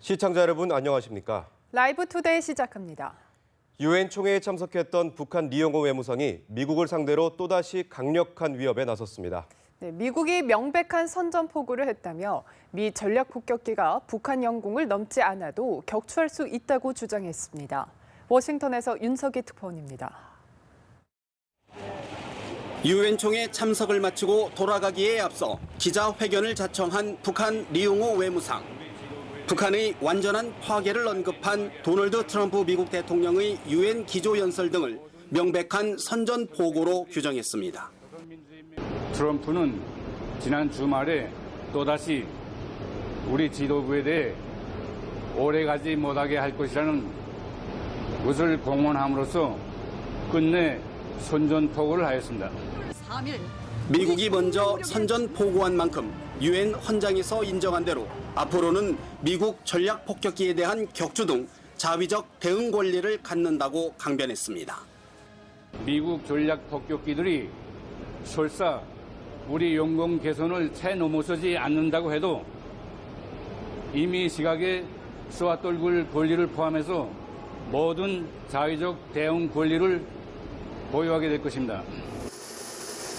시청자 여러분 안녕하십니까? 라이브 투데이 시작합니다. 유엔 총회에 참석했던 북한 리용호 외무성이 미국을 상대로 또다시 강력한 위협에 나섰습니다. 미국이 명백한 선전포고를 했다며 미 전략 폭격기가 북한 영공을 넘지 않아도 격추할 수 있다고 주장했습니다. 워싱턴에서 윤석희 특파원입니다. 유엔 총회 참석을 마치고 돌아가기에 앞서 기자회견을 자청한 북한 리용호 외무상. 북한의 완전한 파괴를 언급한 도널드 트럼프 미국 대통령의 유엔 기조연설 등을 명백한 선전포고로 규정했습니다. 트럼프는 지난 주말에 또다시 우리 지도부에 대해 오래가지 못하게 할 것이라는 것을 공언함으로써 끝내 선전포고를 하였습니다. 미국이 먼저 선전포고한 만큼 유엔 헌장에서 인정한 대로 앞으로는 미국 전략 폭격기에 대한 격추 등 자위적 대응 권리를 갖는다고 강변했습니다. 미국 전략 폭격기들이 설사 우리 영공 개선을 채 넘어서지 않는다고 해도 이미 시각에 쏘아떨굴 권리를 포함해서 모든 자위적 대응 권리를 보유하게 될 것입니다.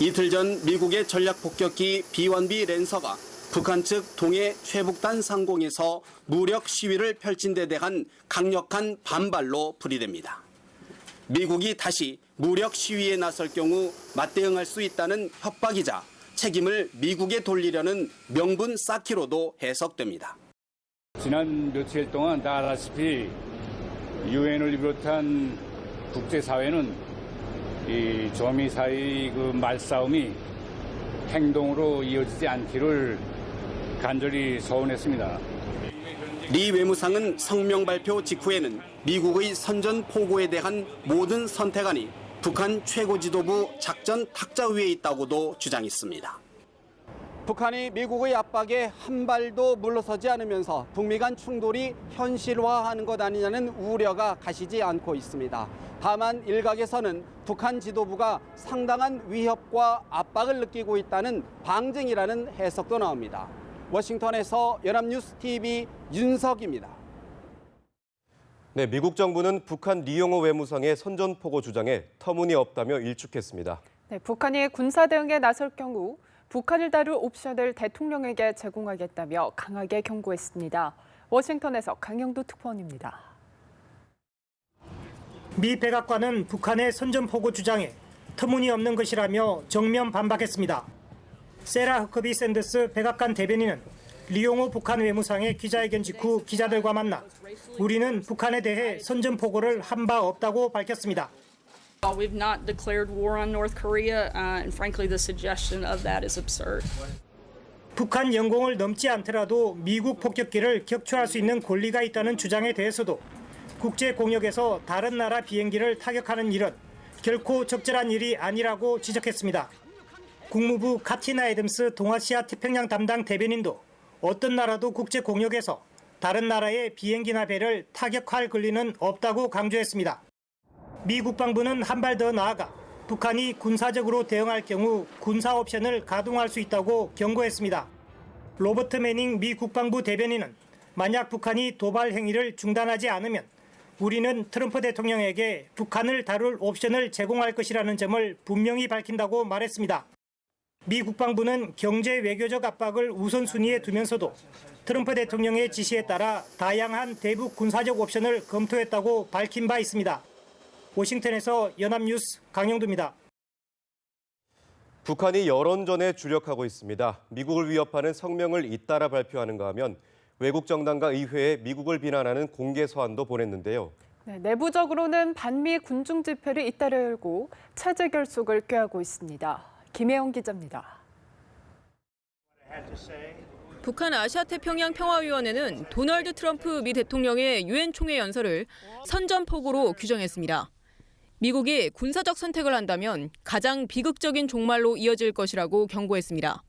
이틀 전 미국의 전략 폭격기 B-1B 랜서가 북한 측 동해 최북단 상공에서 무력 시위를 펼친 데 대한 강력한 반발로 풀이됩니다. 미국이 다시 무력 시위에 나설 경우 맞대응할 수 있다는 협박이자 책임을 미국에 돌리려는 명분 쌓기로도 해석됩니다. 지난 며칠 동안 다 아다시피 유엔을 비롯한 국제사회는 이 조미 사이 그 말싸움이 행동으로 이어지지 않기를 간절히 소원했습니다. 리 외무상은 성명 발표 직후에는 미국의 선전포고에 대한 모든 선택안이 북한 최고 지도부 작전 탁자 위에 있다고도 주장했습니다. 북한이 미국의 압박에 한 발도 물러서지 않으면서 북미 간 충돌이 현실화하는 것 아니냐는 우려가 가시지 않고 있습니다. 다만 일각에서는 북한 지도부가 상당한 위협과 압박을 느끼고 있다는 방증이라는 해석도 나옵니다. 워싱턴에서 연합뉴스TV 윤석입니다. 네, 미국 정부는 북한 리용호 외무성의 선전포고 주장에 터무니없다며 일축했습니다. 북한이 군사 대응에 나설 경우 북한을 다룰 옵션을 대통령에게 제공하겠다며 강하게 경고했습니다. 워싱턴에서 강영두 특파원입니다. 미 백악관은 북한의 선전포고 주장에 터무니없는 것이라며 정면 반박했습니다. 세라 허커비 샌더스 백악관 대변인은 리용호 북한 외무상의 기자회견 직후 기자들과 만나 우리는 북한에 대해 선전포고를 한 바 없다고 밝혔습니다. We've not declared war on North Korea, and frankly, the suggestion of that is absurd. 북한 영공을 넘지 않더라도 미국 폭격기를 격추할 수 있는 권리가 있다는 주장에 대해서도 국제 공역에서 다른 나라 비행기를 타격하는 일은 결코 적절한 일이 아니라고 지적했습니다. 국무부 카티나 애덤스 동아시아 태평양 담당 대변인도 어떤 나라도 국제 공역에서 다른 나라의 비행기나 배를 타격할 권리는 없다고 강조했습니다. 미 국방부는 한 발 더 나아가 북한이 군사적으로 대응할 경우 군사 옵션을 가동할 수 있다고 경고했습니다. 로버트 매닝 미 국방부 대변인은 만약 북한이 도발 행위를 중단하지 않으면 우리는 트럼프 대통령에게 북한을 다룰 옵션을 제공할 것이라는 점을 분명히 밝힌다고 말했습니다. 미 국방부는 경제 외교적 압박을 우선순위에 두면서도 트럼프 대통령의 지시에 따라 다양한 대북 군사적 옵션을 검토했다고 밝힌 바 있습니다. 워싱턴에서 연합뉴스 강영두입니다. 북한이 여론전에 주력하고 있습니다. 미국을 위협하는 성명을 잇따라 발표하는가 하면 외국 정당과 의회에 미국을 비난하는 공개 서한도 보냈는데요. 내부적으로는 반미 군중 집회를 잇따라 열고 차제 결속을 꾀하고 있습니다. 김혜영 기자입니다. 북한 아시아태평양 평화위원회는 도널드 트럼프 미 대통령의 유엔 총회 연설을 선전포고로 규정했습니다. 미국이 군사적 선택을 한다면 가장 비극적인 종말로 이어질 것이라고 경고했습니다.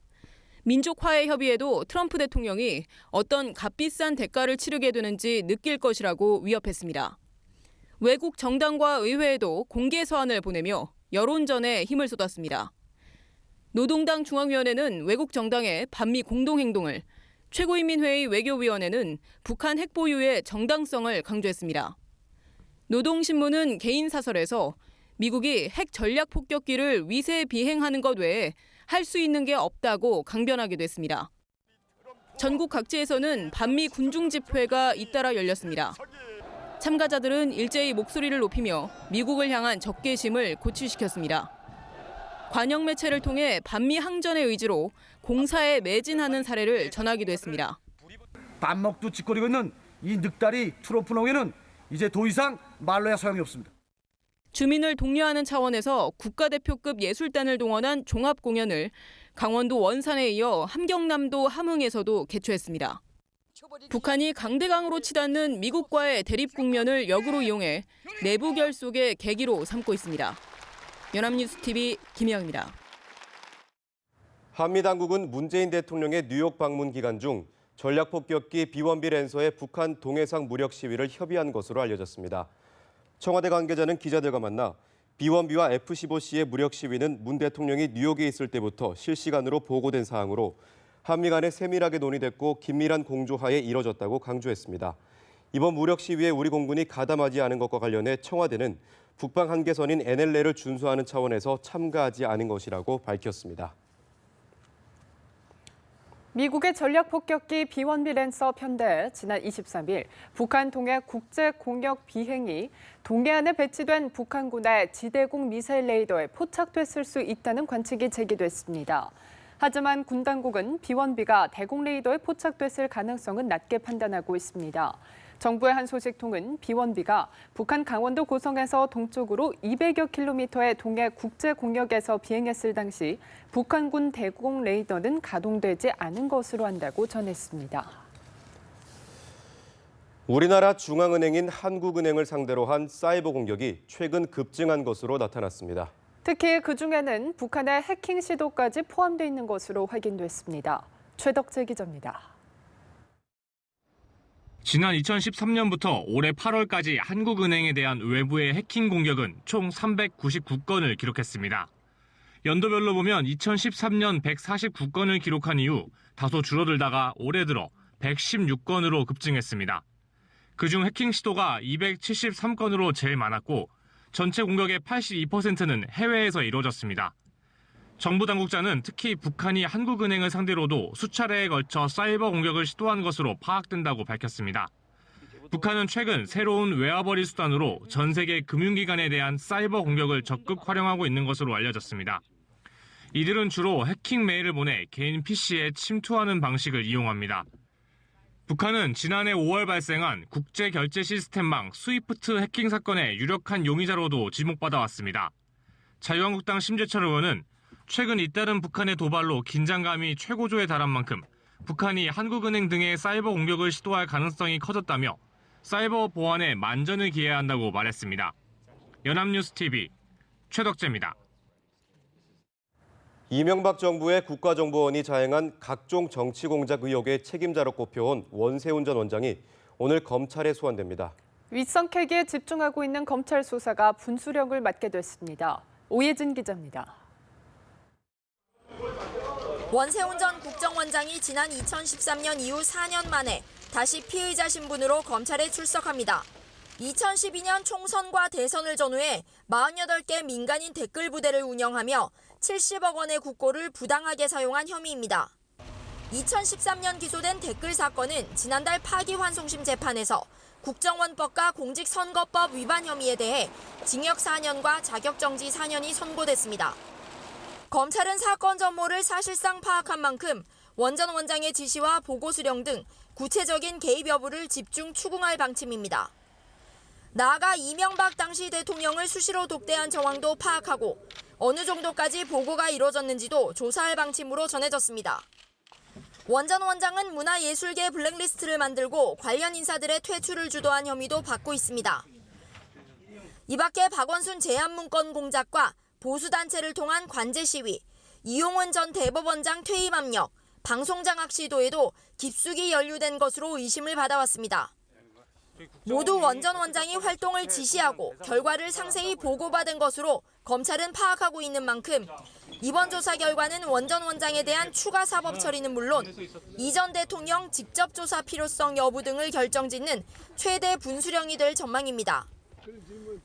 민족화해 협의에도 트럼프 대통령이 어떤 값비싼 대가를 치르게 되는지 느낄 것이라고 위협했습니다. 외국 정당과 의회에도 공개 서한을 보내며 여론전에 힘을 쏟았습니다. 노동당 중앙위원회는 외국 정당의 반미 공동행동을 최고인민회의 외교위원회는 북한 핵 보유의 정당성을 강조했습니다. 노동신문은 개인 사설에서 미국이 핵 전략 폭격기를 위세 비행하는 것 외에 할 수 있는 게 없다고 강변하기도 했습니다. 전국 각지에서는 반미 군중 집회가 잇따라 열렸습니다. 참가자들은 일제히 목소리를 높이며 미국을 향한 적개심을 고취시켰습니다. 관영 매체를 통해 반미 항전의 의지로 공사에 매진하는 사례를 전하기도 했습니다. 밥 먹도 짓거리고 있는 이 늑다리 트럼프농에는 이제 더 이상 말로야 소용이 없습니다. 주민을 독려하는 차원에서 국가대표급 예술단을 동원한 종합 공연을 강원도 원산에 이어 함경남도 함흥에서도 개최했습니다. 북한이 강대강으로 치닫는 미국과의 대립 국면을 역으로 이용해 내부 결속의 계기로 삼고 있습니다. 연합뉴스TV 김혜영입니다. 한미 당국은 문재인 대통령의 뉴욕 방문 기간 중 전략폭격기 B-1B 랜서의 북한 동해상 무력 시위를 협의한 것으로 알려졌습니다. 청와대 관계자는 기자들과 만나 B-1B와 F-15C의 무력 시위는 문 대통령이 뉴욕에 있을 때부터 실시간으로 보고된 사항으로 한미 간에 세밀하게 논의됐고 긴밀한 공조하에 이뤄졌다고 강조했습니다. 이번 무력 시위에 우리 공군이 가담하지 않은 것과 관련해 청와대는 북방 한계선인 NLL을 준수하는 차원에서 참가하지 않은 것이라고 밝혔습니다. 미국의 전략폭격기 B-1B 랜서 편대에 지난 23일 북한 동해 국제공역 비행이 동해안에 배치된 북한군의 지대공 미사일 레이더에 포착됐을 수 있다는 관측이 제기됐습니다. 하지만 군 당국은 B-1B가 대공 레이더에 포착됐을 가능성은 낮게 판단하고 있습니다. 정부의 한 소식통은 B-1B가 북한 강원도 고성에서 동쪽으로 200여 킬로미터의 동해 국제공역에서 비행했을 당시 북한군 대공 레이더는 가동되지 않은 것으로 한다고 전했습니다. 우리나라 중앙은행인 한국은행을 상대로 한 사이버 공격이 최근 급증한 것으로 나타났습니다. 특히 그중에는 북한의 해킹 시도까지 포함되어 있는 것으로 확인됐습니다. 최덕재 기자입니다. 지난 2013년부터 올해 8월까지 한국은행에 대한 외부의 해킹 공격은 총 399건을 기록했습니다. 연도별로 보면 2013년 149건을 기록한 이후 다소 줄어들다가 올해 들어 116건으로 급증했습니다. 그중 해킹 시도가 273건으로 제일 많았고 전체 공격의 82%는 해외에서 이루어졌습니다. 정부 당국자는 특히 북한이 한국은행을 상대로도 수차례에 걸쳐 사이버 공격을 시도한 것으로 파악된다고 밝혔습니다. 북한은 최근 새로운 외화벌이 수단으로 전 세계 금융기관에 대한 사이버 공격을 적극 활용하고 있는 것으로 알려졌습니다. 이들은 주로 해킹 메일을 보내 개인 PC에 침투하는 방식을 이용합니다. 북한은 지난해 5월 발생한 국제결제 시스템망 스위프트 해킹 사건의 유력한 용의자로도 지목받아 왔습니다. 자유한국당 심재철 의원은 최근 잇따른 북한의 도발로 긴장감이 최고조에 달한 만큼 북한이 한국은행 등의 사이버 공격을 시도할 가능성이 커졌다며 사이버 보안에 만전을 기해야 한다고 말했습니다. 연합뉴스TV 최덕재입니다. 이명박 정부의 국가정보원이 자행한 각종 정치 공작 의혹의 책임자로 꼽혀온 원세훈 전 원장이 오늘 검찰에 소환됩니다. 윗선 캐기에 집중하고 있는 검찰 수사가 분수령을 맞게 됐습니다. 오예진 기자입니다. 원세훈 전 국정원장이 지난 2013년 이후 4년 만에 다시 피의자 신분으로 검찰에 출석합니다. 2012년 총선과 대선을 전후해 48개 민간인 댓글 부대를 운영하며 70억 원의 국고를 부당하게 사용한 혐의입니다. 2013년 기소된 댓글 사건은 지난달 파기환송심 재판에서 국정원법과 공직선거법 위반 혐의에 대해 징역 4년과 자격정지 4년이 선고됐습니다. 검찰은 사건 전모를 사실상 파악한 만큼 원 전 원장의 지시와 보고 수령 등 구체적인 개입 여부를 집중 추궁할 방침입니다. 나아가 이명박 당시 대통령을 수시로 독대한 정황도 파악하고 어느 정도까지 보고가 이루어졌는지도 조사할 방침으로 전해졌습니다. 원 전 원장은 문화예술계 블랙리스트를 만들고 관련 인사들의 퇴출을 주도한 혐의도 받고 있습니다. 이 밖에 박원순 제안문건 공작과 보수단체를 통한 관제 시위, 이용훈 전 대법원장 퇴임 압력, 방송장악 시도에도 깊숙이 연루된 것으로 의심을 받아왔습니다. 모두 원 전 원장이 활동을 지시하고 결과를 상세히 보고받은 것으로 검찰은 파악하고 있는 만큼 이번 조사 결과는 원전 원장에 대한 추가 사법 처리는 물론 이전 대통령 직접 조사 필요성 여부 등을 결정짓는 최대 분수령이 될 전망입니다.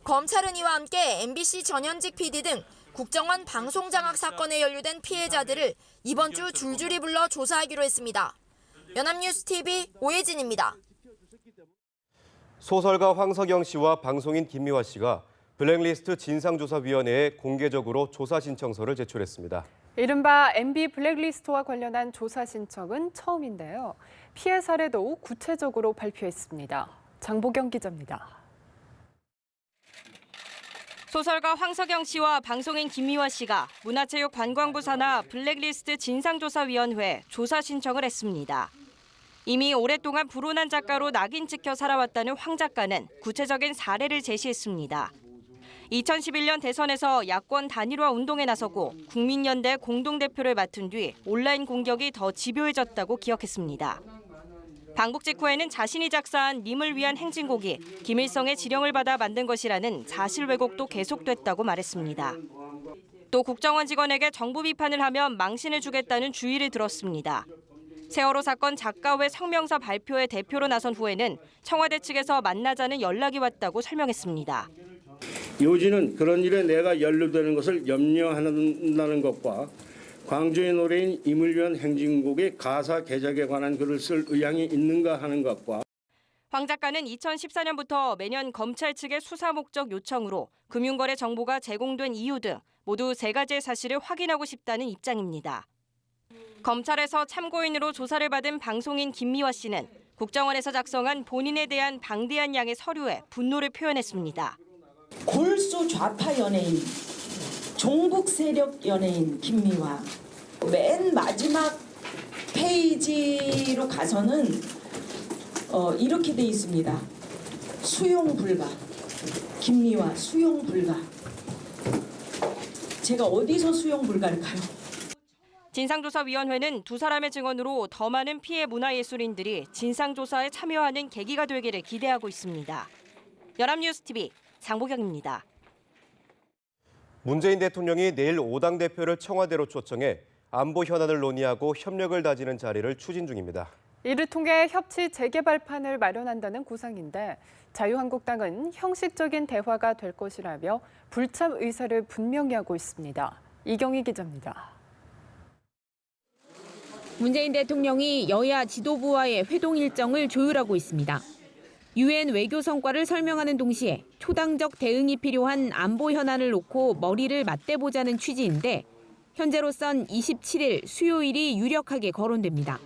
검찰은 이와 함께 MBC 전현직 PD 등 국정원 방송장악 사건에 연루된 피해자들을 이번 주 줄줄이 불러 조사하기로 했습니다. 연합뉴스TV 오혜진입니다. 소설가 황석영 씨와 방송인 김미화 씨가 블랙리스트 진상조사위원회에 공개적으로 조사 신청서를 제출했습니다. 이른바 MB 블랙리스트와 관련한 조사 신청은 처음인데요. 피해 사례도 구체적으로 발표했습니다. 장보경 기자입니다. 소설가 황석영 씨와 방송인 김미화 씨가 문화체육관광부 산하 블랙리스트 진상조사위원회에 조사 신청을 했습니다. 이미 오랫동안 불온한 작가로 낙인 찍혀 살아왔다는 황 작가는 구체적인 사례를 제시했습니다. 2011년 대선에서 야권 단일화 운동에 나서고 국민연대 공동대표를 맡은 뒤 온라인 공격이 더 집요해졌다고 기억했습니다. 방북 직후에는 자신이 작사한 님을 위한 행진곡이 김일성의 지령을 받아 만든 것이라는 사실 왜곡도 계속됐다고 말했습니다. 또 국정원 직원에게 정부 비판을 하면 망신을 주겠다는 주의를 들었습니다. 세월호 사건 작가회 성명서 발표에 대표로 나선 후에는 청와대 측에서 만나자는 연락이 왔다고 설명했습니다. 요지는 그런 일에 내가 연루되는 것을 염려한다는 것과 광주의 노래인 임을 위한 행진곡의 가사 개작에 관한 글을 쓸 의향이 있는가 하는 것과 황 작가는 2014년부터 매년 검찰 측의 수사 목적 요청으로 금융거래 정보가 제공된 이유 등 모두 3가지의 사실을 확인하고 싶다는 입장입니다. 검찰에서 참고인으로 조사를 받은 방송인 김미화 씨는 국정원에서 작성한 본인에 대한 방대한 양의 서류에 분노를 표현했습니다. 골수 좌파 연예인, 종북 세력 연예인 김미화. 맨 마지막 페이지로 가서는 이렇게 돼 있습니다. 수용 불가. 김미화 수용 불가. 제가 어디서 수용 불가일까요? 진상조사위원회는 두 사람의 증언으로 더 많은 피해 문화예술인들이 진상조사에 참여하는 계기가 되기를 기대하고 있습니다. 연합뉴스TV 장보경입니다. 문재인 대통령이 내일 5당 대표를 청와대로 초청해 안보 현안을 논의하고 협력을 다지는 자리를 추진 중입니다. 이를 통해 협치 재개발판을 마련한다는 구상인데 자유한국당은 형식적인 대화가 될 것이라며 불참 의사를 분명히 하고 있습니다. 이경희 기자입니다. 문재인 대통령이 여야 지도부와의 회동 일정을 조율하고 있습니다. 유엔 외교 성과를 설명하는 동시에 초당적 대응이 필요한 안보 현안을 놓고 머리를 맞대보자는 취지인데 현재로선 27일 수요일이 유력하게 거론됩니다.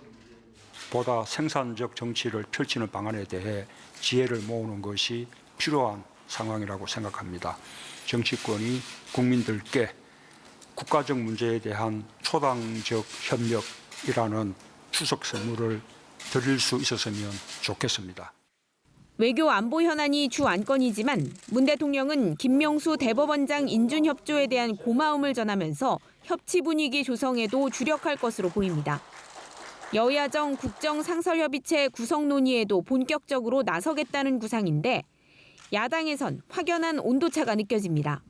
보다 생산적 정치를 펼치는 방안에 대해 지혜를 모으는 것이 필요한 상황이라고 생각합니다. 정치권이 국민들께 국가적 문제에 대한 초당적 협력이라는 추석 선물을 드릴 수 있었으면 좋겠습니다. 외교 안보 현안이 주 안건이지만 문 대통령은 김명수 대법원장 인준 협조에 대한 고마움을 전하면서 협치 분위기 조성에도 주력할 것으로 보입니다. 여야정 국정상설협의체 구성 논의에도 본격적으로 나서겠다는 구상인데 야당에선 확연한 온도차가 느껴집니다.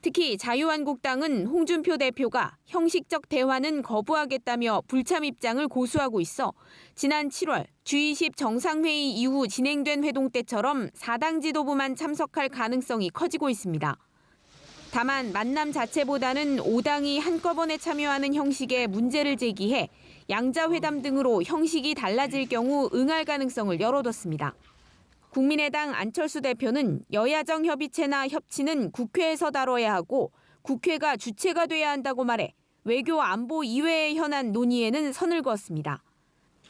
특히 자유한국당은 홍준표 대표가 형식적 대화는 거부하겠다며 불참 입장을 고수하고 있어 지난 7월 G20 정상회의 이후 진행된 회동 때처럼 4당 지도부만 참석할 가능성이 커지고 있습니다. 다만 만남 자체보다는 5당이 한꺼번에 참여하는 형식에 문제를 제기해 양자회담 등으로 형식이 달라질 경우 응할 가능성을 열어뒀습니다. 국민의당 안철수 대표는 여야정 협의체나 협치는 국회에서 다뤄야 하고 국회가 주체가 돼야 한다고 말해 외교 안보 이외의 현안 논의에는 선을 그었습니다.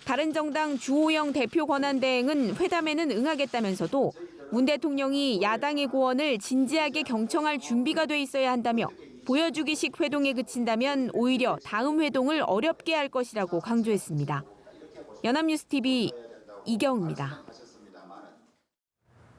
바른정당 주호영 대표 권한대행은 회담에는 응하겠다면서도 문 대통령이 야당의 고언을 진지하게 경청할 준비가 돼 있어야 한다며 보여주기식 회동에 그친다면 오히려 다음 회동을 어렵게 할 것이라고 강조했습니다. 연합뉴스TV 이경입니다.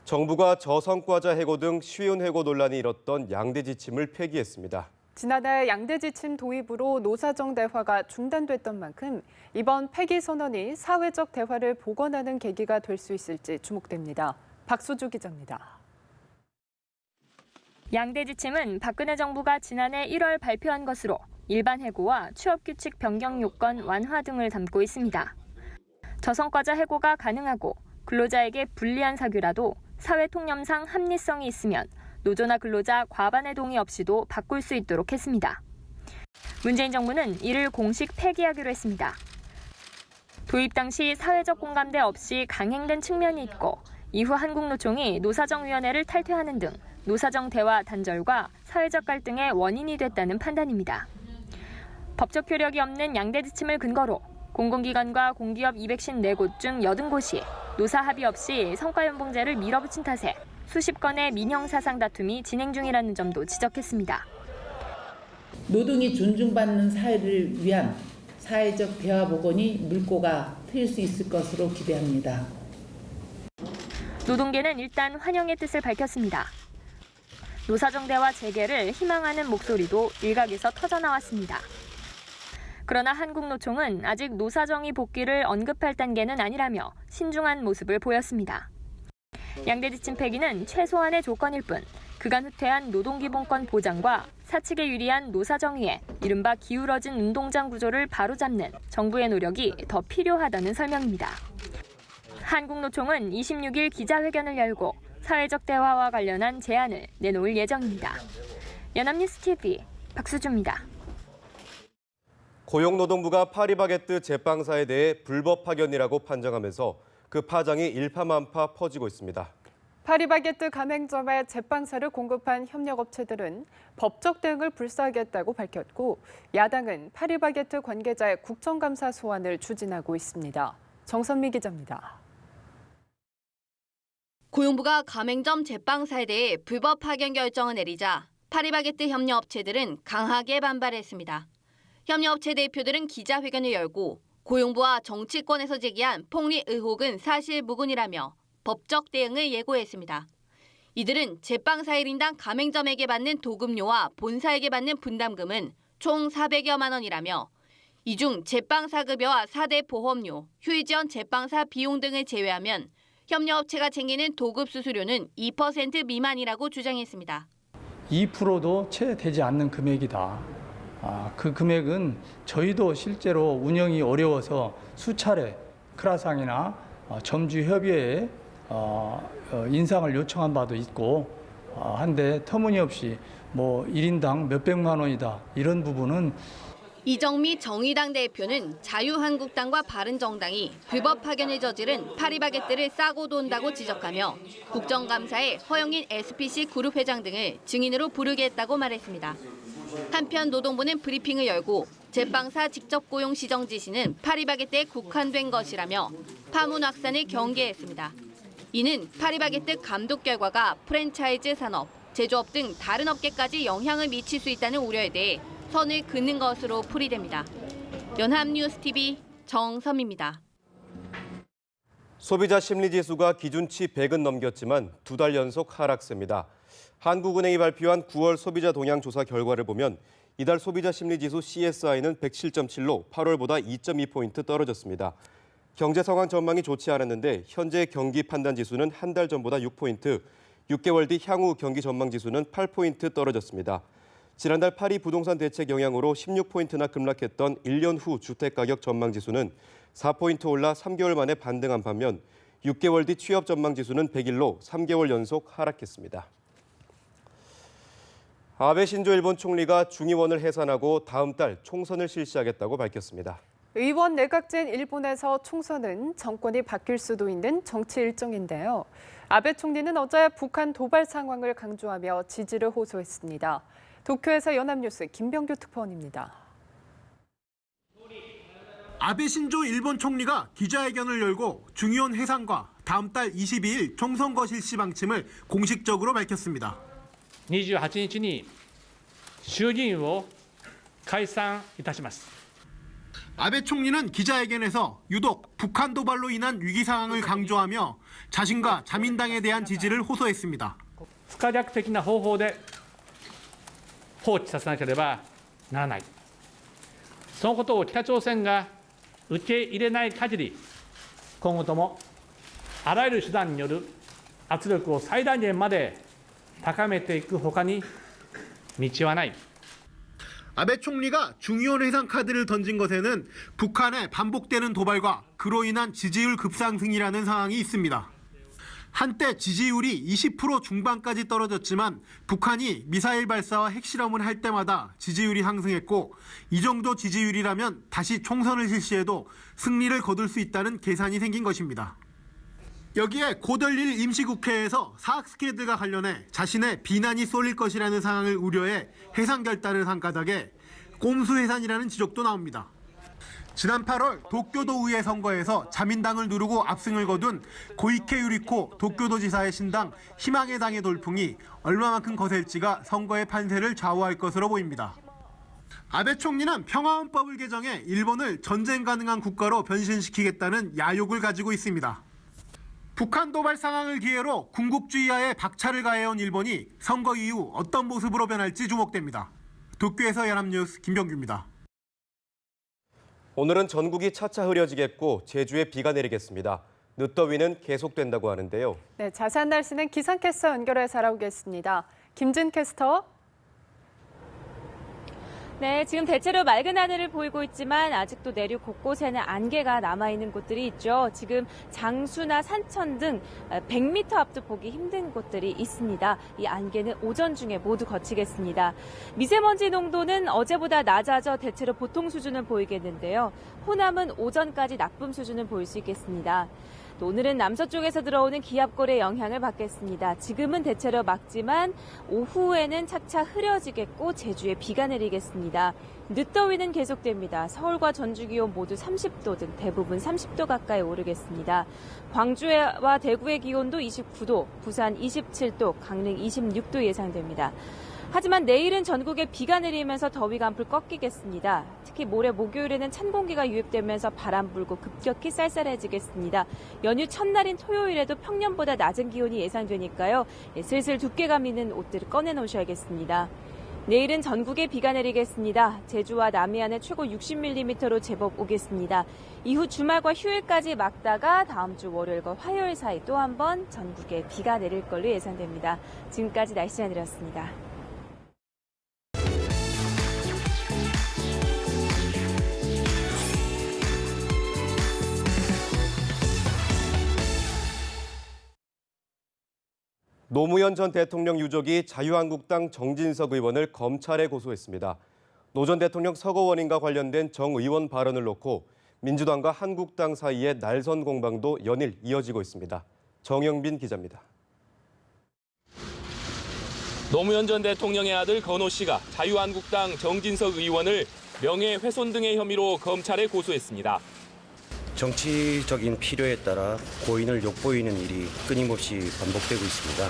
정부가 저성과자 해고 등 쉬운 해고 논란이 일었던 양대 지침을 폐기했습니다. 지난해 양대 지침 도입으로 노사정 대화가 중단됐던 만큼 이번 폐기 선언이 사회적 대화를 복원하는 계기가 될 수 있을지 주목됩니다. 박수주 기자입니다. 양대 지침은 박근혜 정부가 지난해 1월 발표한 것으로 일반 해고와 취업규칙 변경 요건 완화 등을 담고 있습니다. 저성과자 해고가 가능하고 근로자에게 불리한 사규라도 사회 통념상 합리성이 있으면 노조나 근로자 과반의 동의 없이도 바꿀 수 있도록 했습니다. 문재인 정부는 이를 공식 폐기하기로 했습니다. 도입 당시 사회적 공감대 없이 강행된 측면이 있고 이후 한국노총이 노사정위원회를 탈퇴하는 등 노사정 대화 단절과 사회적 갈등의 원인이 됐다는 판단입니다. 법적 효력이 없는 양대 지침을 근거로 공공기관과 공기업 254곳 중 80곳이 노사 합의 없이 성과연봉제를 밀어붙인 탓에 수십 건의 민형사상 다툼이 진행 중이라는 점도 지적했습니다. 노동이 존중받는 사회를 위한 사회적 대화 복원이 물꼬가 트일 수 있을 것으로 기대합니다. 노동계는 일단 환영의 뜻을 밝혔습니다. 노사정 대화 재개를 희망하는 목소리도 일각에서 터져나왔습니다. 그러나 한국노총은 아직 노사정의 복귀를 언급할 단계는 아니라며 신중한 모습을 보였습니다. 양대 지침 폐기는 최소한의 조건일 뿐 그간 후퇴한 노동기본권 보장과 사측에 유리한 노사정의에 이른바 기울어진 운동장 구조를 바로잡는 정부의 노력이 더 필요하다는 설명입니다. 한국노총은 26일 기자회견을 열고 사회적 대화와 관련한 제안을 내놓을 예정입니다. 연합뉴스 TV 박수주입니다. 고용노동부가 파리바게뜨 제빵사에 대해 불법 파견이라고 판정하면서 그 파장이 일파만파 퍼지고 있습니다. 파리바게뜨 가맹점에 제빵사를 공급한 협력업체들은 법적 대응을 불사하겠다고 밝혔고 야당은 파리바게뜨 관계자의 국정감사 소환을 추진하고 있습니다. 정선미 기자입니다. 고용부가 가맹점 제빵사에 대해 불법 파견 결정을 내리자 파리바게뜨 협력업체들은 강하게 반발했습니다. 협력업체 대표들은 기자회견을 열고 고용부와 정치권에서 제기한 폭리 의혹은 사실무근이라며 법적 대응을 예고했습니다. 이들은 제빵사 1인당 가맹점에게 받는 도급료와 본사에게 받는 분담금은 총 400여만 원이라며 이 중 제빵사 급여와 4대 보험료, 휴일지원 제빵사 비용 등을 제외하면 협력업체가 챙기는 도급 수수료는 2% 미만이라고 주장했습니다. 2%도 채 되지 않는 금액이다. 그 금액은 저희도 실제로 운영이 어려워서 수차례 크라상이나 점주협의회에 인상을 요청한 바도 있고 한데 터무니없이 1인당 몇백만 원이다 이런 부분은 이정미 정의당 대표는 자유한국당과 바른정당이 불법 파견을 저지른 파리바게뜨를 싸고 돈다고 지적하며 국정감사에 허영인 SPC 그룹 회장 등을 증인으로 부르겠다고 말했습니다. 한편 노동부는 브리핑을 열고 제빵사 직접 고용 시정 지시는 파리바게뜨에 국한된 것이라며 파문 확산을 경계했습니다. 이는 파리바게뜨 감독 결과가 프랜차이즈 산업, 제조업 등 다른 업계까지 영향을 미칠 수 있다는 우려에 대해 선을 긋는 것으로 풀이됩니다. 연합뉴스TV 정선미입니다. 소비자 심리지수가 기준치 100은 넘겼지만 2달 연속 하락세입니다. 한국은행이 발표한 9월 소비자 동향 조사 결과를 보면 이달 소비자 심리지수 CSI는 107.7로 8월보다 2.2포인트 떨어졌습니다. 경제 상황 전망이 좋지 않았는데 현재 경기 판단 지수는 한 달 전보다 6포인트, 6개월 뒤 향후 경기 전망 지수는 8포인트 떨어졌습니다. 지난달 파리 부동산 대책 영향으로 16포인트나 급락했던 1년 후 주택가격 전망 지수는 4포인트 올라 3개월 만에 반등한 반면 6개월 뒤 취업 전망 지수는 101로 3개월 연속 하락했습니다. 아베 신조 일본 총리가 중의원을 해산하고 다음 달 총선을 실시하겠다고 밝혔습니다. 의원 내각제인 일본에서 총선은 정권이 바뀔 수도 있는 정치 일정인데요. 아베 총리는 어제 북한 도발 상황을 강조하며 지지를 호소했습니다. 도쿄에서 연합뉴스 김병규 특파원입니다. 아베 신조 일본 총리가 기자회견을 열고 중의원 해산과 다음 달 22일 총선거 실시 방침을 공식적으로 밝혔습니다. 28日に衆議院を解散いたします。 아베 총리는 기자회견에서 유독 북한 도발로 인한 위기 상황을 강조하며 자신과 자민당에 대한 지지를 호소했습니다. 不可逆的な方法で放置させなければならない。そのことを北朝鮮が受け入れない限り、今後ともあらゆる手段による圧力を最大限まで高めていく他に道はない。 아베 총리가 중의원 회상 카드를 던진 것에는 북한의 반복되는 도발과 그로 인한 지지율 급상승이라는 상황이 있습니다. 한때 지지율이 20% 중반까지 떨어졌지만 북한이 미사일 발사와 핵실험을 할 때마다 지지율이 상승했고 이 정도 지지율이라면 다시 총선을 실시해도 승리를 거둘 수 있다는 계산이 생긴 것입니다. 여기에 곧 열릴 임시국회에서 사학 스캔들과 관련해 자신의 비난이 쏠릴 것이라는 상황을 우려해 해산 결단을 한 까닭에 꼼수 해산이라는 지적도 나옵니다. 지난 8월 도쿄도의회 선거에서 자민당을 누르고 압승을 거둔 고이케 유리코 도쿄도지사의 신당 희망의 당의 돌풍이 얼마만큼 거셀지가 선거의 판세를 좌우할 것으로 보입니다. 아베 총리는 평화헌법을 개정해 일본을 전쟁 가능한 국가로 변신시키겠다는 야욕을 가지고 있습니다. 북한 도발 상황을 기회로 군국주의화에 박차를 가해온 일본이 선거 이후 어떤 모습으로 변할지 주목됩니다. 도쿄에서 연합뉴스 김병규입니다. 오늘은 전국이 차차 흐려지겠고 제주에 비가 내리겠습니다. 늦더위는 계속된다고 하는데요. 네, 자세한 날씨는 기상캐스터 연결해서 알아보겠습니다. 김진 캐스터. 네, 지금 대체로 맑은 하늘을 보이고 있지만 아직도 내륙 곳곳에는 안개가 남아있는 곳들이 있죠. 지금 장수나 산천 등 100m 앞도 보기 힘든 곳들이 있습니다. 이 안개는 오전 중에 모두 거치겠습니다. 미세먼지 농도는 어제보다 낮아져 대체로 보통 수준은 보이겠는데요. 호남은 오전까지 나쁨 수준은 보일 수 있겠습니다. 또 오늘은 남서쪽에서 들어오는 기압골의 영향을 받겠습니다. 지금은 대체로 맑지만 오후에는 차차 흐려지겠고 제주에 비가 내리겠습니다. 늦더위는 계속됩니다. 서울과 전주 기온 모두 30도 등 대부분 30도 가까이 오르겠습니다. 광주와 대구의 기온도 29도, 부산 27도, 강릉 26도 예상됩니다. 하지만 내일은 전국에 비가 내리면서 더위가 한풀 꺾이겠습니다. 특히 모레 목요일에는 찬 공기가 유입되면서 바람 불고 급격히 쌀쌀해지겠습니다. 연휴 첫날인 토요일에도 평년보다 낮은 기온이 예상되니까요. 슬슬 두께감 있는 옷들을 꺼내놓으셔야겠습니다. 내일은 전국에 비가 내리겠습니다. 제주와 남해안에 최고 60mm로 제법 오겠습니다. 이후 주말과 휴일까지 막다가 다음 주 월요일과 화요일 사이 또 한 번 전국에 비가 내릴 걸로 예상됩니다. 지금까지 날씨 전해드렸습니다. 노무현 전 대통령 유족이 자유한국당 정진석 의원을 검찰에 고소했습니다. 노 전 대통령 서거 원인과 관련된 정 의원 발언을 놓고 민주당과 한국당 사이의 날선 공방도 연일 이어지고 있습니다. 정영빈 기자입니다. 노무현 전 대통령의 아들 건호 씨가 자유한국당 정진석 의원을 명예훼손 등의 혐의로 검찰에 고소했습니다. 정치적인 필요에 따라 고인을 욕보이는 일이 끊임없이 반복되고 있습니다.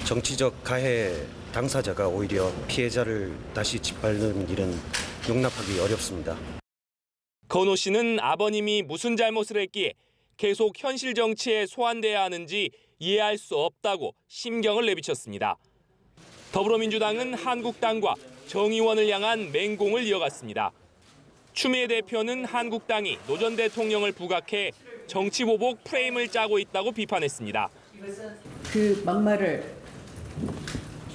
정치적 가해 당사자가 오히려 피해자를 다시 짓밟는 일은 용납하기 어렵습니다. 건호 씨는 아버님이 무슨 잘못을 했기에 계속 현실 정치에 소환돼야 하는지 이해할 수 없다고 심경을 내비쳤습니다. 더불어민주당은 한국당과 정 의원을 향한 맹공을 이어갔습니다. 추미애 대표는 한국당이 노 전 대통령을 부각해 정치보복 프레임을 짜고 있다고 비판했습니다. 그 막말을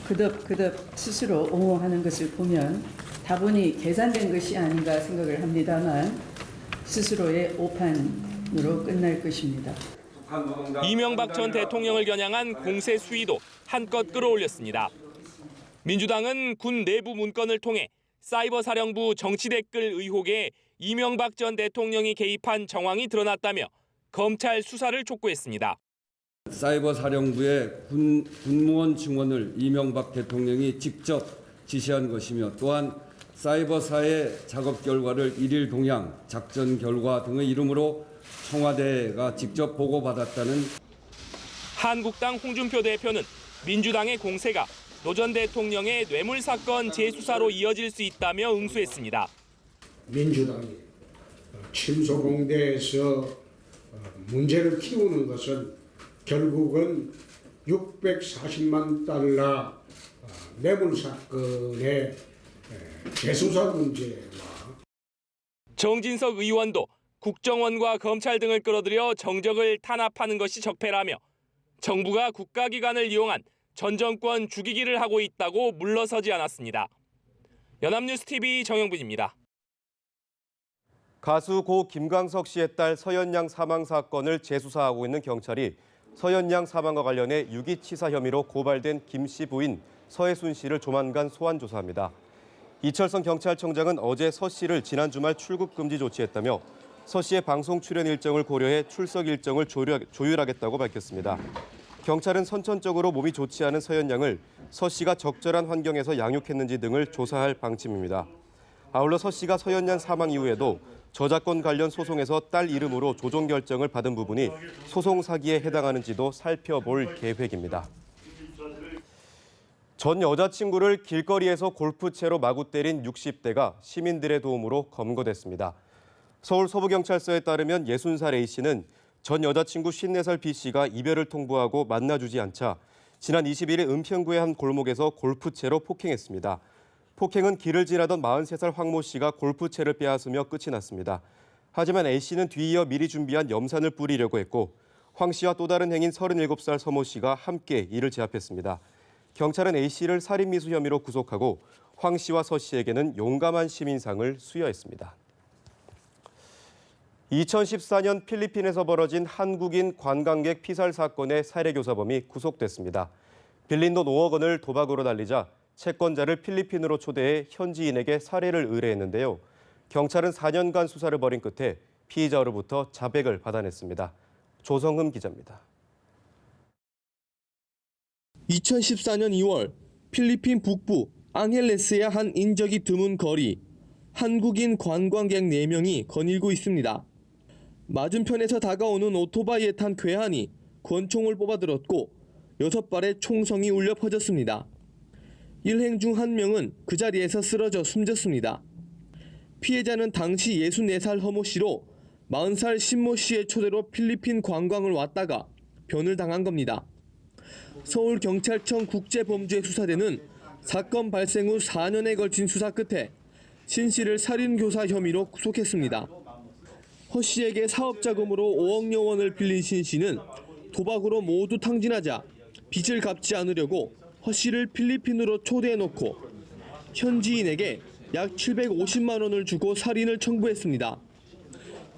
그덕그덕 스스로 옹호하는 것을 보면 다분히 계산된 것이 아닌가 생각을 합니다만 스스로의 오판으로 끝날 것입니다. 이명박 전 대통령을 겨냥한 공세 수위도 한껏 끌어올렸습니다. 민주당은 군 내부 문건을 통해 사이버 사령부 정치 댓글 의혹에 이명박 전 대통령이 개입한 정황이 드러났다며 검찰 수사를 촉구했습니다. 사이버 사령부의 군무원 증원을 이명박 대통령이 직접 지시한 것이며 또한 사이버사의 작업 결과를 일일 동향, 작전 결과 등의 이름으로 청와대가 직접 보고받았다는. 한국당 홍준표 대표는 민주당의 공세가 노 전 대통령의 뇌물 사건 재수사로 이어질 수 있다며 응수했습니다. 민주당이 침소봉대에서 문제를 키우는 것은 결국은 640만 달러 뇌물 사건의 재수사 문제와 정진석 의원도 국정원과 검찰 등을 끌어들여 정적을 탄압하는 것이 적폐라며 정부가 국가기관을 이용한 전 정권 죽이기를 하고 있다고 물러서지 않았습니다. 연합뉴스 TV 정영빈입니다. 가수 고 김광석 씨의 딸 서연양 사망 사건을 재수사하고 있는 경찰이 서연양 사망과 관련해 유기치사 혐의로 고발된 김 씨 부인 서혜순 씨를 조만간 소환 조사합니다. 이철성 경찰청장은 어제 서 씨를 지난 주말 출국 금지 조치했다며 서 씨의 방송 출연 일정을 고려해 출석 일정을 조율하겠다고 밝혔습니다. 경찰은 선천적으로 몸이 좋지 않은 서연양을 서 씨가 적절한 환경에서 양육했는지 등을 조사할 방침입니다. 아울러 서 씨가 서연양 사망 이후에도 저작권 관련 소송에서 딸 이름으로 조정 결정을 받은 부분이 소송 사기에 해당하는지도 살펴볼 계획입니다. 전 여자친구를 길거리에서 골프채로 마구 때린 60대가 시민들의 도움으로 검거됐습니다. 서울 서부경찰서에 따르면 60살 A씨는 전 여자친구 54살 B씨가 이별을 통보하고 만나주지 않자 지난 21일 은평구의 한 골목에서 골프채로 폭행했습니다. 폭행은 길을 지나던 43살 황모 씨가 골프채를 빼앗으며 끝이 났습니다. 하지만 A씨는 뒤이어 미리 준비한 염산을 뿌리려고 했고 황 씨와 또 다른 행인 37살 서모 씨가 함께 이를 제압했습니다. 경찰은 A씨를 살인미수 혐의로 구속하고 황 씨와 서 씨에게는 용감한 시민상을 수여했습니다. 2014년 필리핀에서 벌어진 한국인 관광객 피살 사건의 살해교사범이 구속됐습니다. 빌린 돈 5억 원을 도박으로 날리자 채권자를 필리핀으로 초대해 현지인에게 살해를 의뢰했는데요. 경찰은 4년간 수사를 벌인 끝에 피의자로부터 자백을 받아냈습니다. 조성흠 기자입니다. 2014년 2월 필리핀 북부 앙헬레스의 한 인적이 드문 거리, 한국인 관광객 4명이 거닐고 있습니다. 맞은편에서 다가오는 오토바이에 탄 괴한이 권총을 뽑아들었고 6발의 총성이 울려 퍼졌습니다. 일행 중 한 명은 그 자리에서 쓰러져 숨졌습니다. 피해자는 당시 64살 허모 씨로 40살 신모 씨의 초대로 필리핀 관광을 왔다가 변을 당한 겁니다. 서울경찰청 국제범죄수사대는 사건 발생 후 4년에 걸친 수사 끝에 신 씨를 살인교사 혐의로 구속했습니다. 허 씨에게 사업자금으로 5억여 원을 빌린 신 씨는 도박으로 모두 탕진하자 빚을 갚지 않으려고 허 씨를 필리핀으로 초대해놓고 현지인에게 약 750만 원을 주고 살인을 청부했습니다.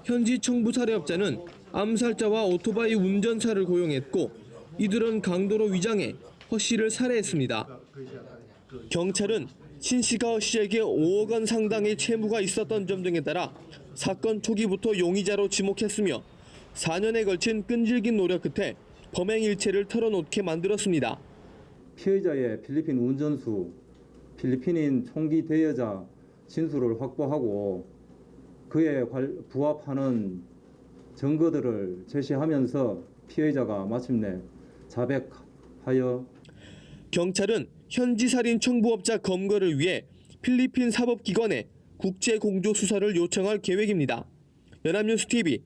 현지 청부 살해업자는 암살자와 오토바이 운전사를 고용했고 이들은 강도로 위장해 허 씨를 살해했습니다. 경찰은 신 씨가 허 씨에게 5억 원 상당의 채무가 있었던 점 등에 따라 사건 초기부터 용의자로 지목했으며 4년에 걸친 끈질긴 노력 끝에 범행 일체를 털어놓게 만들었습니다. 피해자의 필리핀 운전수, 필리핀인 총기 대여자 진술을 확보하고 그에 부합하는 증거들을 제시하면서 피해자가 마침내 자백하여 경찰은 현지 살인 청부업자 검거를 위해 필리핀 사법기관에 국제공조수사를 요청할 계획입니다. 연합뉴스 TV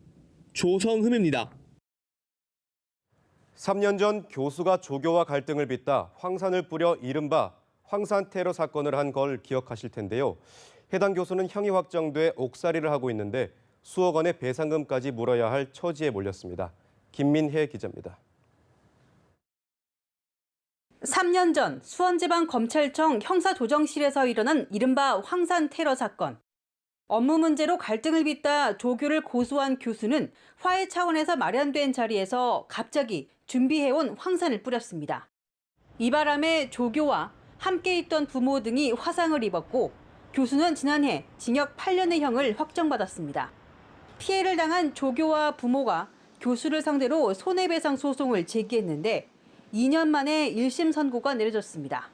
조성흠입니다. 3년 전 교수가 조교와 갈등을 빚다 황산을 뿌려 이른바 황산 테러 사건을 한 걸 기억하실 텐데요. 해당 교수는 형이 확정돼 옥살이를 하고 있는데 수억 원의 배상금까지 물어야 할 처지에 몰렸습니다. 김민혜 기자입니다. 3년 전 수원지방검찰청 형사조정실에서 일어난 이른바 황산 테러 사건. 업무 문제로 갈등을 빚다 조교를 고소한 교수는 화해 차원에서 마련된 자리에서 갑자기 준비해온 황산을 뿌렸습니다. 이 바람에 조교와 함께 있던 부모 등이 화상을 입었고 교수는 지난해 징역 8년의 형을 확정받았습니다. 피해를 당한 조교와 부모가 교수를 상대로 손해배상 소송을 제기했는데 2년 만에 1심 선고가 내려졌습니다.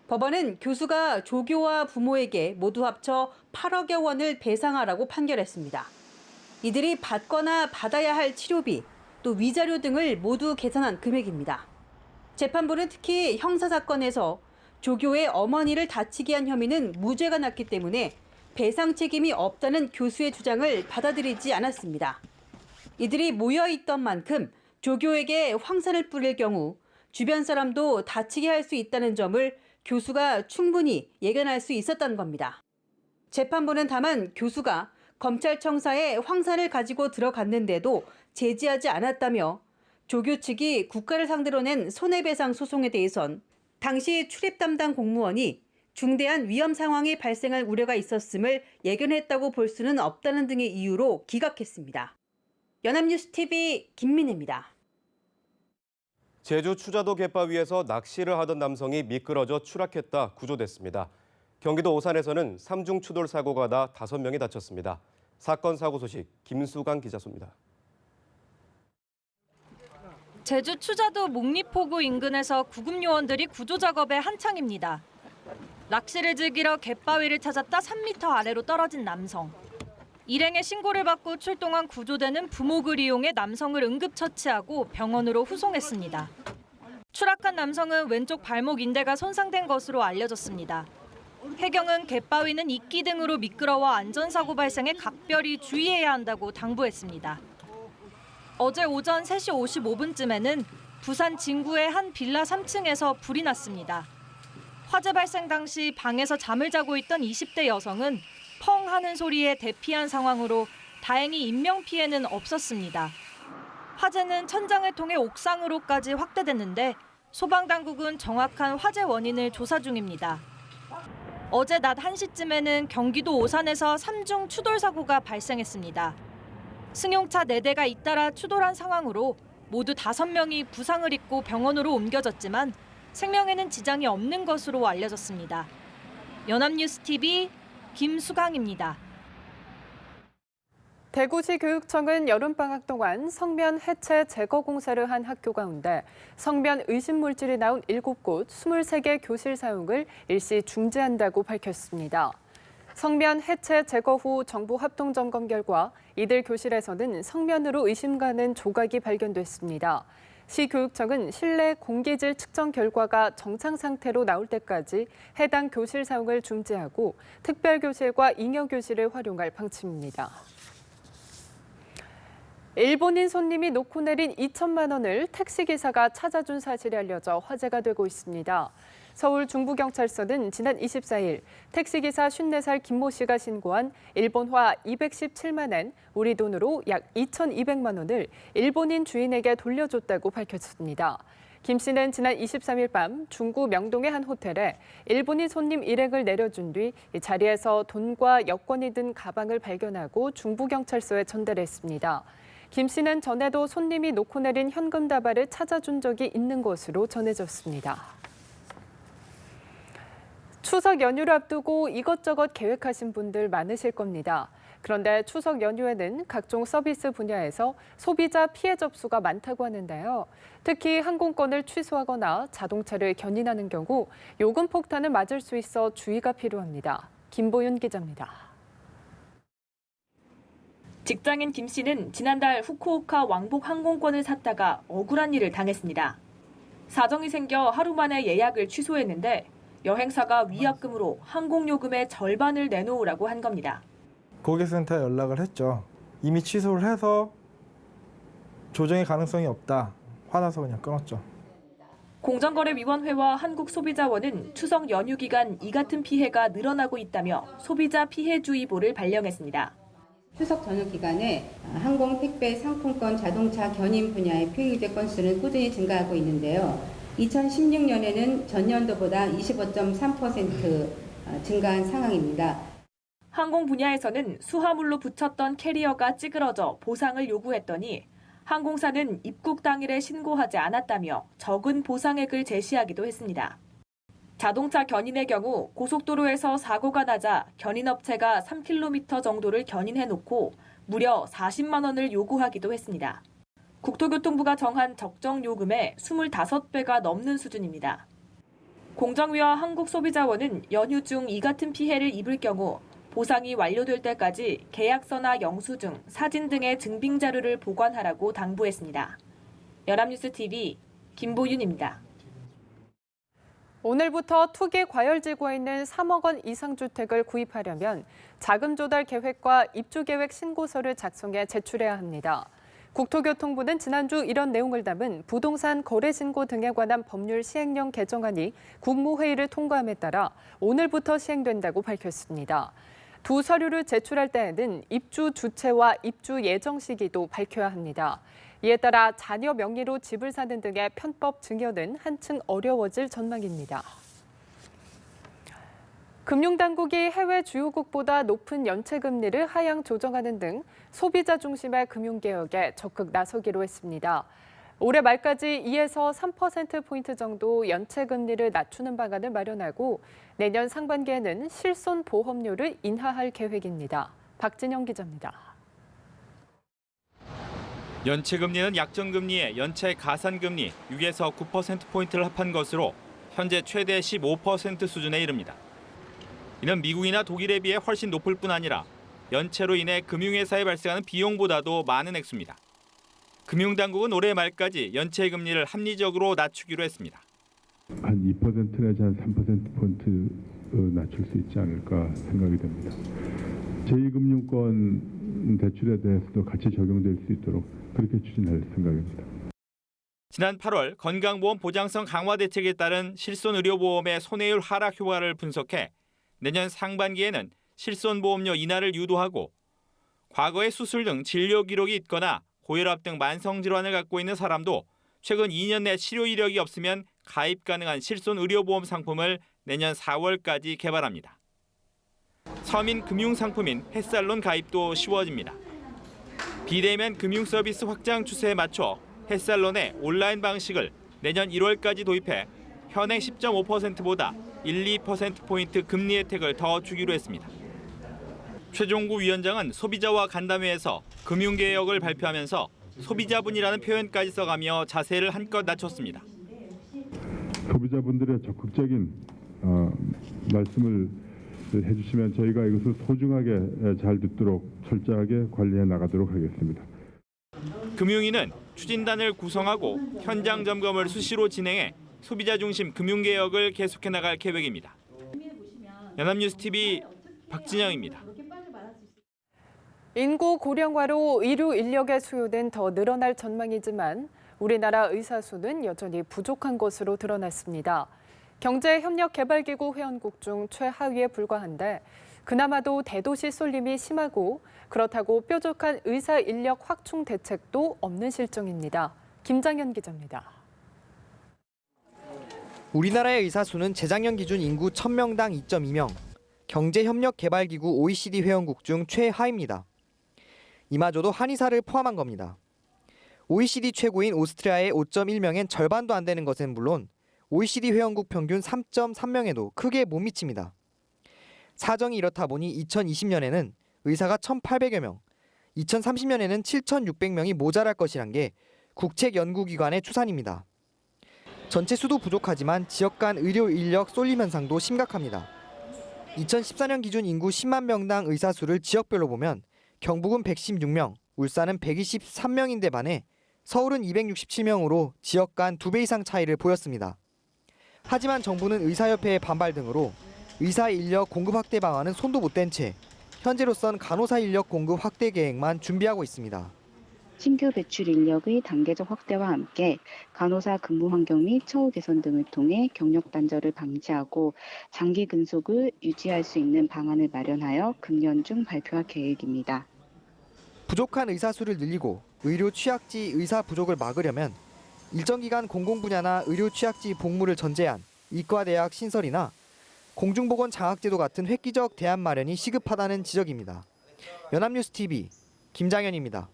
법원은 교수가 조교와 부모에게 모두 합쳐 8억여 원을 배상하라고 판결했습니다. 이들이 받거나 받아야 할 치료비, 또 위자료 등을 모두 계산한 금액입니다. 재판부는 특히 형사사건에서 조교의 어머니를 다치게 한 혐의는 무죄가 났기 때문에 배상 책임이 없다는 교수의 주장을 받아들이지 않았습니다. 이들이 모여있던 만큼 조교에게 황산을 뿌릴 경우 주변 사람도 다치게 할 수 있다는 점을 교수가 충분히 예견할 수 있었던 겁니다. 재판부는 다만 교수가 검찰청사에 황산을 가지고 들어갔는데도 제지하지 않았다며 조교 측이 국가를 상대로 낸 손해배상 소송에 대해선 당시 출입 담당 공무원이 중대한 위험 상황이 발생할 우려가 있었음을 예견했다고 볼 수는 없다는 등의 이유로 기각했습니다. 연합뉴스 TV 김민혜입니다. 제주 추자도 갯바위에서 낚시를 하던 남성이 미끄러져 추락했다 구조됐습니다. 경기도 오산에서는 삼중 추돌 사고가 나 5명이 다쳤습니다. 사건 사고 소식 김수강 기자 쏩니다. 제주 추자도 목리포구 인근에서 구급 요원들이 구조 작업에 한창입니다. 낚시를 즐기러 갯바위를 찾았다 3m 아래로 떨어진 남성. 일행의 신고를 받고 출동한 구조대는 부목을 이용해 남성을 응급처치하고 병원으로 후송했습니다. 추락한 남성은 왼쪽 발목 인대가 손상된 것으로 알려졌습니다. 해경은 갯바위는 이끼 등으로 미끄러워 안전사고 발생에 각별히 주의해야 한다고 당부했습니다. 어제 오전 3시 55분쯤에는 부산 진구의 한 빌라 3층에서 불이 났습니다. 화재 발생 당시 방에서 잠을 자고 있던 20대 여성은 펑 하는 소리에 대피한 상황으로 다행히 인명피해는 없었습니다. 화재는 천장을 통해 옥상으로까지 확대됐는데 소방당국은 정확한 화재 원인을 조사 중입니다. 어제 낮 1시쯤에는 경기도 오산에서 3중 추돌 사고가 발생했습니다. 승용차 4대가 잇따라 추돌한 상황으로 모두 5명이 부상을 입고 병원으로 옮겨졌지만 생명에는 지장이 없는 것으로 알려졌습니다. 연합뉴스 TV 김수강입니다. 대구시 교육청은 여름방학 동안 성면 해체 제거 공사를 한 학교 가운데 성면 의심 물질이 나온 7곳 23개 교실 사용을 일시 중지한다고 밝혔습니다. 성면 해체 제거 후 정부 합동 점검 결과 이들 교실에서는 성면으로 의심 가는 조각이 발견됐습니다. 시 교육청은 실내 공기질 측정 결과가 정상 상태로 나올 때까지 해당 교실 사용을 중지하고 특별교실과 잉여교실을 활용할 방침입니다. 일본인 손님이 놓고 내린 2천만 원을 택시기사가 찾아준 사실이 알려져 화제가 되고 있습니다. 서울 중부경찰서는 지난 24일 택시기사 54살 김모 씨가 신고한 일본화 217만 엔, 우리 돈으로 약 2,200만 원을 일본인 주인에게 돌려줬다고 밝혔습니다. 김 씨는 지난 23일 밤 중구 명동의 한 호텔에 일본인 손님 일행을 내려준 뒤 자리에서 돈과 여권이 든 가방을 발견하고 중부경찰서에 전달을 했습니다. 김 씨는 전에도 손님이 놓고 내린 현금 다발을 찾아준 적이 있는 것으로 전해졌습니다. 추석 연휴를 앞두고 이것저것 계획하신 분들 많으실 겁니다. 그런데 추석 연휴에는 각종 서비스 분야에서 소비자 피해 접수가 많다고 하는데요. 특히 항공권을 취소하거나 자동차를 견인하는 경우 요금 폭탄을 맞을 수 있어 주의가 필요합니다. 김보윤 기자입니다. 직장인 김 씨는 지난달 후쿠오카 왕복 항공권을 샀다가 억울한 일을 당했습니다. 사정이 생겨 하루 만에 예약을 취소했는데 여행사가 위약금으로 항공요금의 절반을 내놓으라고 한 겁니다. 고객센터에 연락을 했죠. 이미 취소를 해서 조정의 가능성이 없다. 화나서 그냥 끊었죠. 공정거래위원회와 한국소비자원은 추석 연휴 기간 이 같은 피해가 늘어나고 있다며 소비자 피해주의보를 발령했습니다. 추석 전후 기간에 항공, 택배, 상품권, 자동차 견인 분야의 피해규제 건수는 꾸준히 증가하고 있는데요. 2016년에는 전년도보다 25.3% 증가한 상황입니다. 항공 분야에서는 수화물로 붙였던 캐리어가 찌그러져 보상을 요구했더니 항공사는 입국 당일에 신고하지 않았다며 적은 보상액을 제시하기도 했습니다. 자동차 견인의 경우 고속도로에서 사고가 나자 견인업체가 3km 정도를 견인해놓고 무려 40만 원을 요구하기도 했습니다. 국토교통부가 정한 적정 요금의 25배가 넘는 수준입니다. 공정위와 한국소비자원은 연휴 중 이 같은 피해를 입을 경우 보상이 완료될 때까지 계약서나 영수증, 사진 등의 증빙 자료를 보관하라고 당부했습니다. 연합뉴스 TV 김보윤입니다. 오늘부터 투기 과열지구에 있는 3억 원 이상 주택을 구입하려면 자금 조달 계획과 입주 계획 신고서를 작성해 제출해야 합니다. 국토교통부는 지난주 이런 내용을 담은 부동산 거래 신고 등에 관한 법률 시행령 개정안이 국무회의를 통과함에 따라 오늘부터 시행된다고 밝혔습니다. 두 서류를 제출할 때에는 입주 주체와 입주 예정 시기도 밝혀야 합니다. 이에 따라 자녀 명의로 집을 사는 등의 편법 증여는 한층 어려워질 전망입니다. 금융당국이 해외 주요국보다 높은 연체금리를 하향 조정하는 등 소비자 중심의 금융개혁에 적극 나서기로 했습니다. 올해 말까지 2에서 3%포인트 정도 연체금리를 낮추는 방안을 마련하고 내년 상반기에는 실손보험료를 인하할 계획입니다. 박진영 기자입니다. 연체금리는 약정금리에 연체 가산금리 6에서 9%포인트를 합한 것으로 현재 최대 15% 수준에 이릅니다. 이는 미국이나 독일에 비해 훨씬 높을 뿐 아니라 연체로 인해 금융회사에 발생하는 비용보다도 많은 액수입니다. 금융당국은 올해 말까지 연체금리를 합리적으로 낮추기로 했습니다. 한 2% 내지 한 3%포인트 낮출 수 있지 않을까 생각이 됩니다. 제2금융권 대출에 대해서도 같이 적용될 수 있도록 그렇게 추진할 생각입니다. 지난 8월 건강보험 보장성 강화 대책에 따른 실손의료보험의 손해율 하락 효과를 분석해 내년 상반기에는 실손보험료 인하를 유도하고 과거에 수술 등 진료 기록이 있거나 고혈압 등 만성질환을 갖고 있는 사람도 최근 2년 내 치료 이력이 없으면 가입 가능한 실손의료보험 상품을 내년 4월까지 개발합니다. 서민 금융상품인 햇살론 가입도 쉬워집니다. 비대면 금융서비스 확장 추세에 맞춰 햇살론의 온라인 방식을 내년 1월까지 도입해 현행 10.5%보다 1~2%포인트 금리 혜택을 더 주기로 했습니다. 최종구 위원장은 소비자와 간담회에서 금융개혁을 발표하면서 소비자분이라는 표현까지 써가며 자세를 한껏 낮췄습니다. 소비자분들의 적극적인 말씀을 해주시면 저희가 이것을 소중하게 잘 듣도록 철저하게 관리해 나가도록 하겠습니다. 금융위는 추진단을 구성하고 현장 점검을 수시로 진행해 소비자 중심 금융개혁을 계속해 나갈 계획입니다. 연합뉴스TV 박진영입니다. 인구 고령화로 의료 인력의 수요는 더 늘어날 전망이지만 우리나라 의사 수는 여전히 부족한 것으로 드러났습니다. 경제협력개발기구 회원국 중 최하위에 불과한데 그나마도 대도시 쏠림이 심하고 그렇다고 뾰족한 의사 인력 확충 대책도 없는 실정입니다. 김장현 기자입니다. 우리나라의 의사 수는 재작년 기준 인구 1000명당 2.2명, 경제협력개발기구 OECD 회원국 중 최하입니다. 이마저도 한의사를 포함한 겁니다. OECD 최고인 오스트리아의 5.1명엔 절반도 안 되는 것은 물론 OECD 회원국 평균 3.3명에도 크게 못 미칩니다. 사정이 이렇다 보니 2020년에는 의사가 1,800여 명, 2030년에는 7,600명이 모자랄 것이란 게 국책연구기관의 추산입니다. 전체 수도 부족하지만 지역 간 의료 인력 쏠림 현상도 심각합니다. 2014년 기준 인구 10만 명당 의사 수를 지역별로 보면 경북은 116명, 울산은 123명인데 반해 서울은 267명으로 지역 간 2배 이상 차이를 보였습니다. 하지만 정부는 의사협회의 반발 등으로 의사 인력 공급 확대 방안은 손도 못 댄 채 현재로선 간호사 인력 공급 확대 계획만 준비하고 있습니다. 신규 배출 인력의 단계적 확대와 함께 간호사 근무 환경 및 처우 개선 등을 통해 경력 단절을 방지하고 장기 근속을 유지할 수 있는 방안을 마련하여 금년 중 발표할 계획입니다. 부족한 의사 수를 늘리고 의료 취약지 의사 부족을 막으려면 일정 기간 공공 분야나 의료 취약지 복무를 전제한 이과대학 신설이나 공중보건 장학제도 같은 획기적 대안 마련이 시급하다는 지적입니다. 연합뉴스TV 김장현입니다.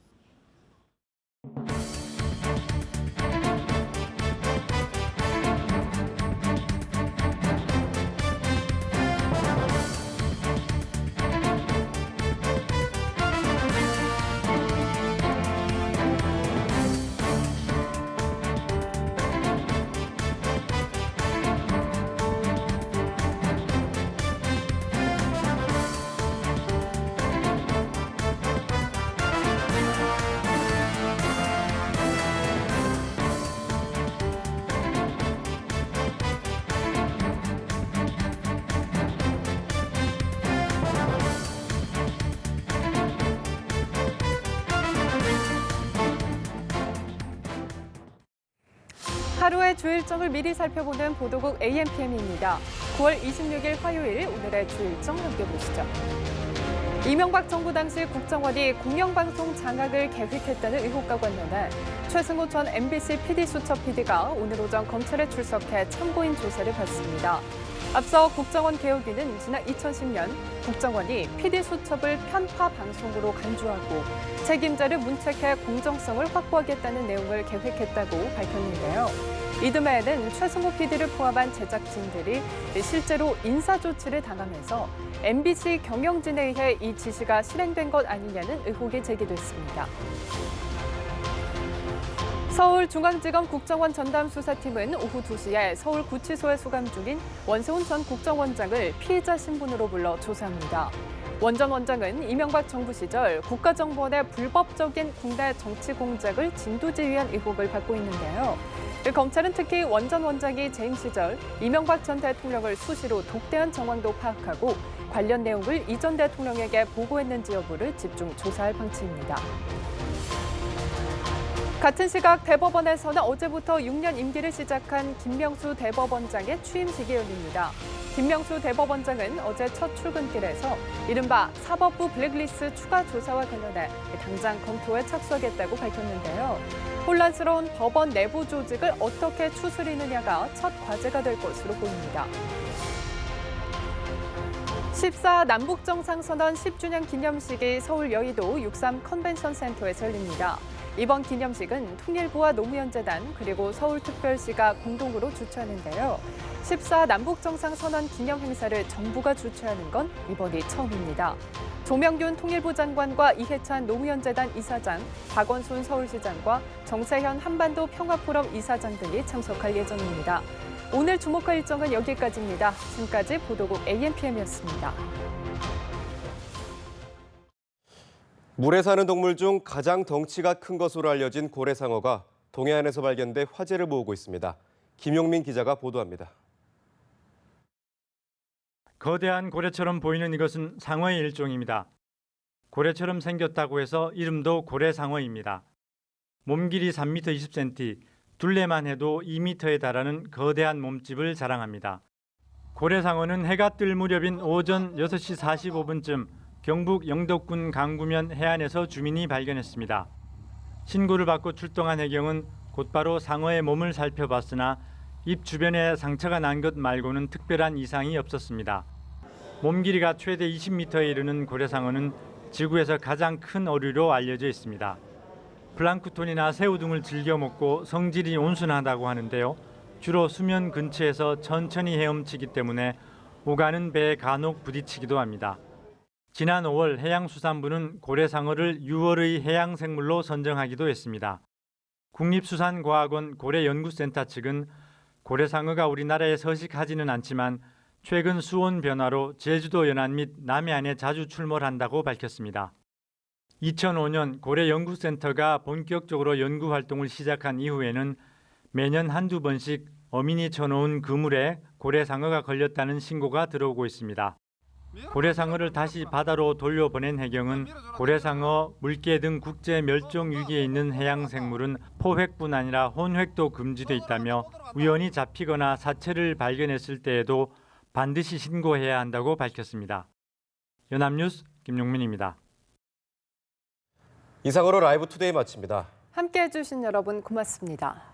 하루의 주 일정을 미리 살펴보는 보도국 AMPM입니다. 9월 26일 화요일 오늘의 주 일정 함께 보시죠. 이명박 정부 당시 국정원이 공영방송 장악을 계획했다는 의혹과 관련해 최승호 전 MBC PD수첩 PD가 오늘 오전 검찰에 출석해 참고인 조사를 받습니다. 앞서 국정원 개혁위는 지난 2010년 국정원이 PD수첩을 편파 방송으로 간주하고 책임자를 문책해 공정성을 확보하겠다는 내용을 계획했다고 밝혔는데요. 이듬해에는 최승호 PD를 포함한 제작진들이 실제로 인사조치를 당하면서 MBC 경영진에 의해 이 지시가 실행된 것 아니냐는 의혹이 제기됐습니다. 서울중앙지검 국정원 전담수사팀은 오후 2시에 서울구치소에 수감 중인 원세훈 전 국정원장을 피의자 신분으로 불러 조사합니다. 원 전 원장은 이명박 정부 시절 국가정보원의 불법적인 국내 정치 공작을 진두지휘한 의혹을 받고 있는데요. 검찰은 특히 원 전 원장이 재임 시절 이명박 전 대통령을 수시로 독대한 정황도 파악하고 관련 내용을 이 전 대통령에게 보고했는지 여부를 집중 조사할 방침입니다. 같은 시각 대법원에서는 어제부터 6년 임기를 시작한 김명수 대법원장의 취임식이 열립니다. 김명수 대법원장은 어제 첫 출근길에서 이른바 사법부 블랙리스트 추가 조사와 관련해 당장 검토에 착수하겠다고 밝혔는데요. 혼란스러운 법원 내부 조직을 어떻게 추스리느냐가 첫 과제가 될 것으로 보입니다. 14 남북정상선언 10주년 기념식이 서울 여의도 63 컨벤션 센터에서 열립니다. 이번 기념식은 통일부와 노무현재단 그리고 서울특별시가 공동으로 주최하는데요. 14 남북정상선언 기념 행사를 정부가 주최하는 건 이번이 처음입니다. 조명균 통일부 장관과 이해찬 노무현재단 이사장, 박원순 서울시장과 정세현 한반도 평화포럼 이사장 등이 참석할 예정입니다. 오늘 주목할 일정은 여기까지입니다. 지금까지 보도국 AMPM이었습니다. 물에 사는 동물 중 가장 덩치가 큰 것으로 알려진 고래상어가 동해안에서 발견돼 화제를 모으고 있습니다. 김용민 기자가 보도합니다. 거대한 고래처럼 보이는 이것은 상어의 일종입니다. 고래처럼 생겼다고 해서 이름도 고래상어입니다. 몸 길이 3m 20cm, 둘레만 해도 2m에 달하는 거대한 몸집을 자랑합니다. 고래상어는 해가 뜰 무렵인 오전 6시 45분쯤 경북 영덕군 강구면 해안에서 주민이 발견했습니다. 신고를 받고 출동한 해경은 곧바로 상어의 몸을 살펴봤으나 입 주변에 상처가 난 것 말고는 특별한 이상이 없었습니다. 몸 길이가 최대 20m에 이르는 고래상어는 지구에서 가장 큰 어류로 알려져 있습니다. 플랑크톤이나 새우 등을 즐겨 먹고 성질이 온순하다고 하는데요. 주로 수면 근처에서 천천히 헤엄치기 때문에 오가는 배에 간혹 부딪히기도 합니다. 지난 5월 해양수산부는 고래상어를 6월의 해양생물로 선정하기도 했습니다. 국립수산과학원 고래연구센터 측은 고래상어가 우리나라에 서식하지는 않지만 최근 수온 변화로 제주도 연안 및 남해안에 자주 출몰한다고 밝혔습니다. 2005년 고래연구센터가 본격적으로 연구활동을 시작한 이후에는 매년 한두 번씩 어민이 쳐놓은 그물에 고래상어가 걸렸다는 신고가 들어오고 있습니다. 고래상어를 다시 바다로 돌려보낸 해경은 고래상어, 물개 등 국제 멸종 위기에 있는 해양생물은 포획뿐 아니라 혼획도 금지돼 있다며 우연히 잡히거나 사체를 발견했을 때에도 반드시 신고해야 한다고 밝혔습니다. 연합뉴스 김용민입니다. 이상으로 라이브 투데이 마칩니다. 함께해 주신 여러분 고맙습니다.